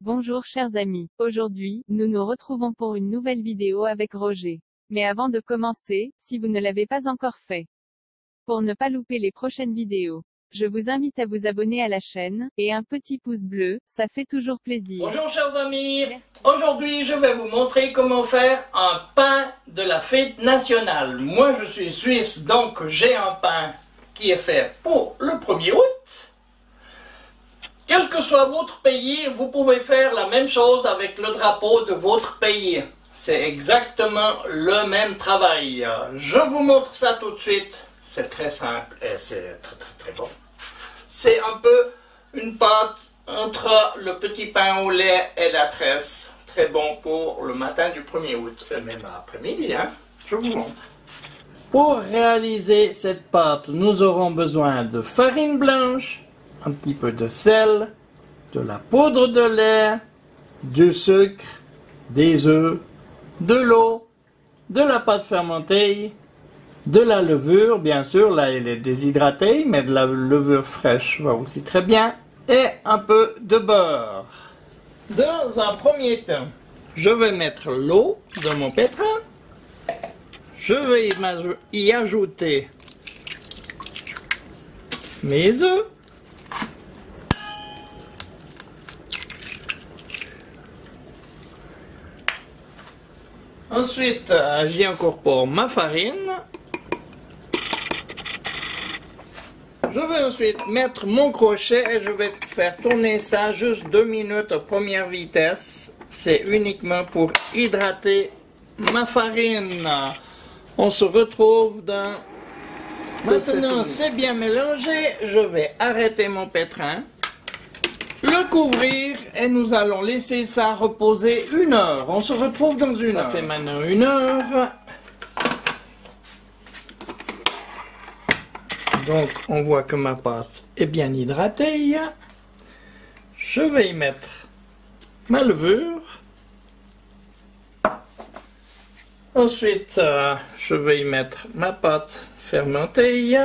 Bonjour chers amis, aujourd'hui, nous nous retrouvons pour une nouvelle vidéo avec Roger. Mais avant de commencer, si vous ne l'avez pas encore fait, pour ne pas louper les prochaines vidéos, je vous invite à vous abonner à la chaîne, et un petit pouce bleu, ça fait toujours plaisir. Bonjour chers amis, aujourd'hui je vais vous montrer comment faire un pain de la fête nationale. Moi je suis suisse, donc j'ai un pain qui est fait pour le 1er août. Quel que soit votre pays, vous pouvez faire la même chose avec le drapeau de votre pays. C'est exactement le même travail. Je vous montre ça tout de suite. C'est très simple et c'est très bon. C'est un peu une pâte entre le petit pain au lait et la tresse. Très bon pour le matin du 1er août, et même après-midi, hein. Je vous montre. Pour réaliser cette pâte, nous aurons besoin de farine blanche, un petit peu de sel, de la poudre de lait, du sucre, des œufs, de l'eau, de la pâte fermentée, de la levure, bien sûr, là elle est déshydratée, mais de la levure fraîche va aussi très bien, et un peu de beurre. Dans un premier temps, je vais mettre l'eau dans mon pétrin, je vais y ajouter mes œufs, ensuite, j'y incorpore ma farine. Je vais ensuite mettre mon crochet et je vais faire tourner ça juste 2 minutes à première vitesse. C'est uniquement pour hydrater ma farine. On se retrouve dans... Maintenant, c'est bien mélangé. Je vais arrêter mon pétrin, le couvrir et nous allons laisser ça reposer 1 heure. On se retrouve dans 1 heure. Ça fait maintenant 1 heure. Donc on voit que ma pâte est bien hydratée. Je vais y mettre ma levure. Ensuite je vais y mettre ma pâte fermentée.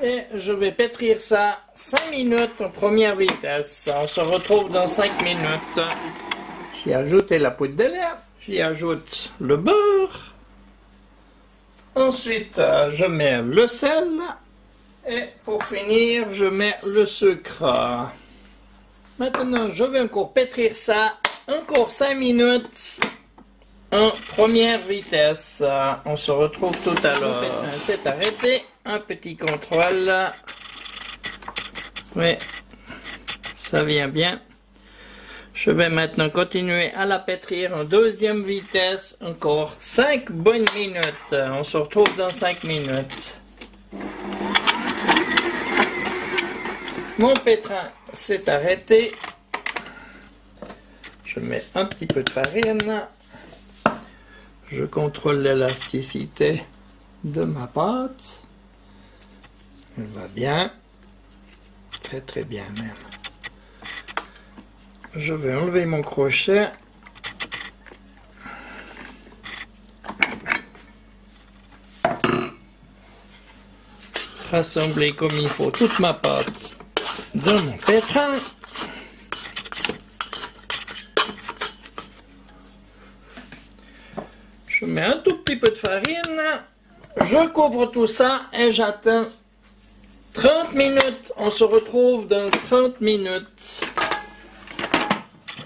Et je vais pétrir ça 5 minutes en première vitesse. On se retrouve dans 5 minutes. J'y ai ajouté la poudre de lait. J'y ajoute le beurre. Ensuite, je mets le sel. Et pour finir, je mets le sucre. Maintenant, je vais encore pétrir ça. Encore 5 minutes en première vitesse. On se retrouve tout à l'heure. C'est arrêté. Un petit contrôle. Oui, ça vient bien. Je vais maintenant continuer à la pétrir en 2e vitesse. Encore 5 bonnes minutes. On se retrouve dans 5 minutes. Mon pétrin s'est arrêté. Je mets un petit peu de farine. Je contrôle l'élasticité de ma pâte. Elle va bien. Très bien même. Je vais enlever mon crochet. Rassembler comme il faut toute ma pâte dans mon pétrin. Je mets un tout petit peu de farine. Je couvre tout ça et j'attends 30 minutes. On se retrouve dans 30 minutes.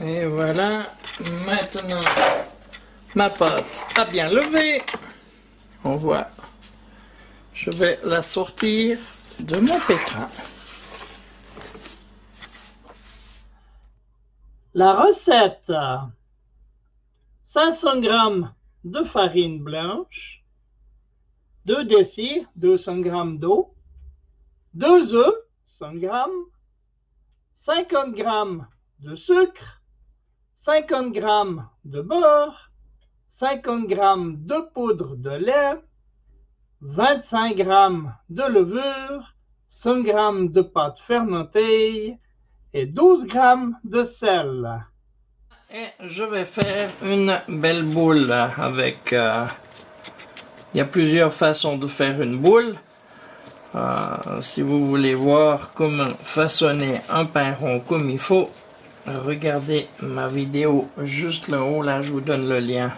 Et voilà, maintenant ma pâte a bien levé. On voit. Je vais la sortir de mon pétrin. La recette: 500 g de farine blanche, 2 décis, 200 g d'eau, 2 œufs, 100 g, 50 g de sucre, 50 g de beurre, 50 g de poudre de lait, 25 g de levure, 100 g de pâte fermentée et 12 g de sel. Et je vais faire une belle boule avec... il y a plusieurs façons de faire une boule. Si vous voulez voir comment façonner un pain rond comme il faut, regardez ma vidéo juste là-haut, là je vous donne le lien.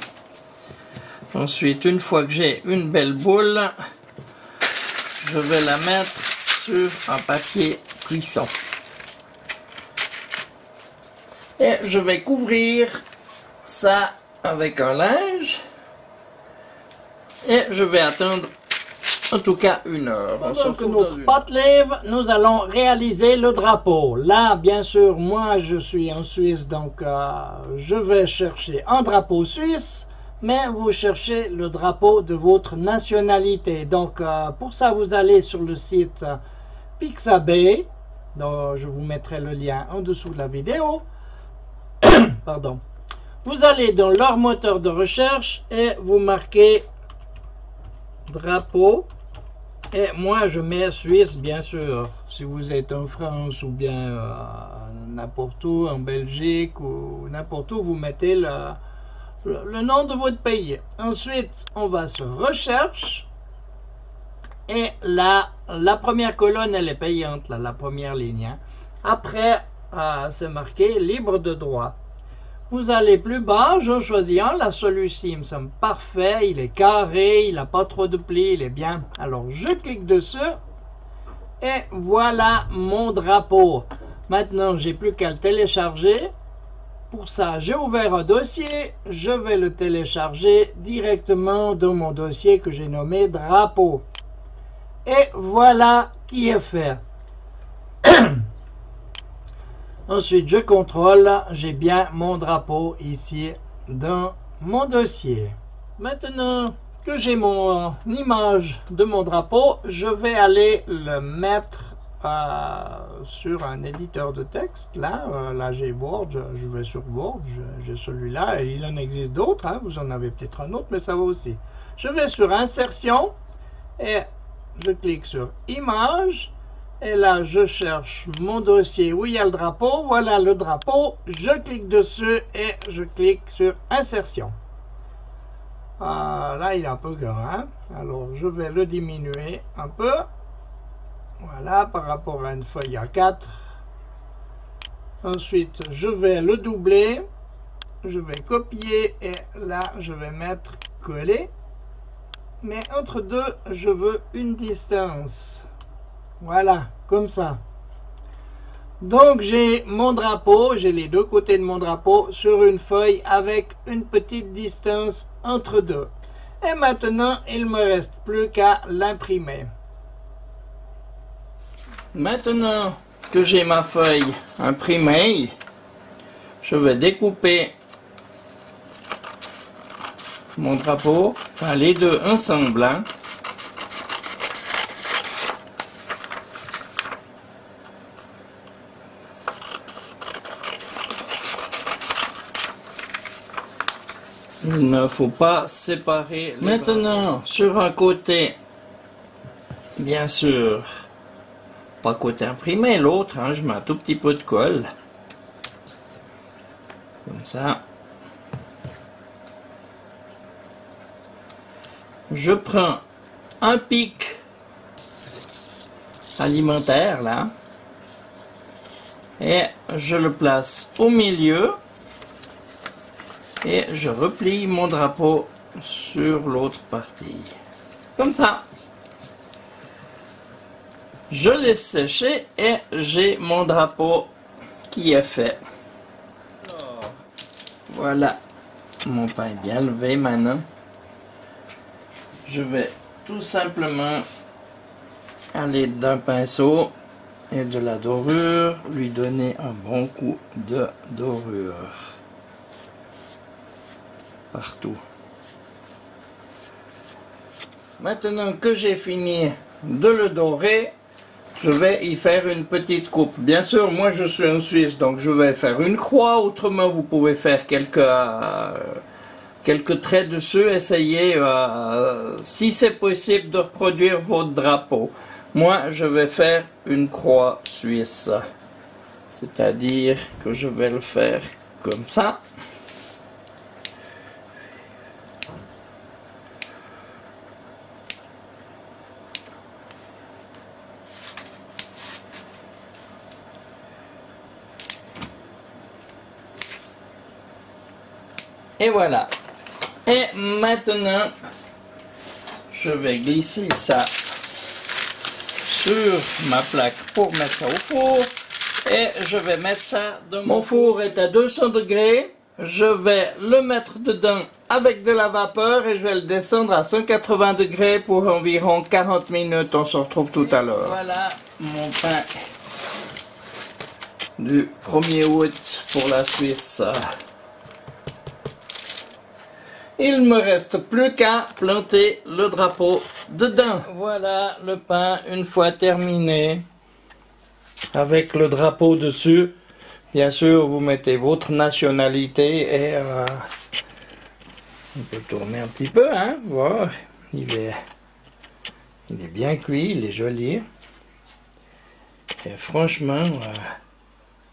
Ensuite, une fois que j'ai une belle boule, je vais la mettre sur un papier cuisson. Et je vais couvrir ça avec un linge. Et je vais attendre en tout cas 1 heure. Pendant que notre pâte lève, nous allons réaliser le drapeau. Là, bien sûr, moi je suis en Suisse, donc je vais chercher un drapeau suisse, mais vous cherchez le drapeau de votre nationalité. Donc pour ça, vous allez sur le site Pixabay, dont je vous mettrai le lien en dessous de la vidéo. Pardon. Vous allez dans leur moteur de recherche et vous marquez drapeau. Et moi je mets Suisse, bien sûr. Si vous êtes en France ou bien n'importe où, en Belgique ou n'importe où, vous mettez le nom de votre pays. Ensuite, on va sur recherche. Et là, la première colonne, elle est payante, là, la première ligne. Hein. Après, c'est marqué libre de droit. Vous allez plus bas, je choisis un, là celui-ci me semble parfait, il est carré, il n'a pas trop de plis, il est bien. Alors je clique dessus et voilà mon drapeau. Maintenant j'ai plus qu'à le télécharger. Pour ça j'ai ouvert un dossier, je vais le télécharger directement dans mon dossier que j'ai nommé drapeau. Et voilà qui est fait. Ensuite, je contrôle, j'ai bien mon drapeau ici dans mon dossier. Maintenant que j'ai mon image de mon drapeau, je vais aller le mettre sur un éditeur de texte. Là j'ai Word, je vais sur Word, j'ai celui-là, et il en existe d'autres, hein, vous en avez peut-être un autre, mais ça va aussi. Je vais sur Insertion, et je clique sur Image. Et là, je cherche mon dossier où il y a le drapeau. Voilà le drapeau. Je clique dessus et je clique sur Insertion. Là, il est un peu grand. Hein? Alors, je vais le diminuer un peu. Voilà, par rapport à une feuille A4. Ensuite, je vais le doubler. Je vais copier et là, je vais mettre coller. Mais entre deux, je veux une distance. Voilà, comme ça. Donc j'ai mon drapeau, j'ai les deux côtés de mon drapeau sur une feuille avec une petite distance entre deux. Et maintenant, il ne me reste plus qu'à l'imprimer. Maintenant que j'ai ma feuille imprimée, je vais découper mon drapeau, enfin, les deux ensemble. Hein. Il ne faut pas séparer. Maintenant, sur un côté, bien sûr, pas côté imprimé, l'autre, hein, je mets un tout petit peu de colle. Comme ça. Je prends un pic alimentaire, là, et je le place au milieu. Et je replie mon drapeau sur l'autre partie. Comme ça. Je laisse sécher et j'ai mon drapeau qui est fait. Alors, voilà. Mon pain est bien levé maintenant. Je vais tout simplement aller d'un pinceau et de la dorure, lui donner un bon coup de dorure. Partout. Maintenant que j'ai fini de le dorer, je vais y faire une petite coupe. Bien sûr, moi je suis en Suisse, donc je vais faire une croix. Autrement, vous pouvez faire quelques traits dessus. Essayez, si c'est possible, de reproduire votre drapeau. Moi, je vais faire une croix suisse. C'est-à-dire que je vais le faire comme ça. Et voilà. Et maintenant, je vais glisser ça sur ma plaque pour mettre ça au four. Et je vais mettre ça dans mon four est à 200 degrés. Je vais le mettre dedans avec de la vapeur et je vais le descendre à 180 degrés pour environ 40 minutes. On se retrouve tout à l'heure. Voilà mon pain du 1er août pour la Suisse. Il me reste plus qu'à planter le drapeau dedans. Voilà le pain une fois terminé avec le drapeau dessus. Bien sûr, vous mettez votre nationalité et on peut tourner un petit peu, hein. Voilà, il est bien cuit, il est joli. Et franchement,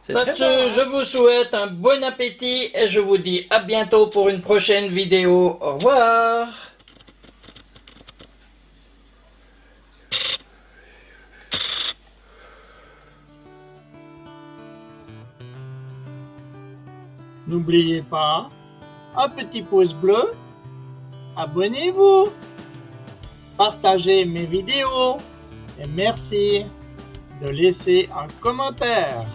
là-dessus, je vous souhaite un bon appétit et je vous dis à bientôt pour une prochaine vidéo. Au revoir. N'oubliez pas, un petit pouce bleu, abonnez-vous, partagez mes vidéos et merci de laisser un commentaire.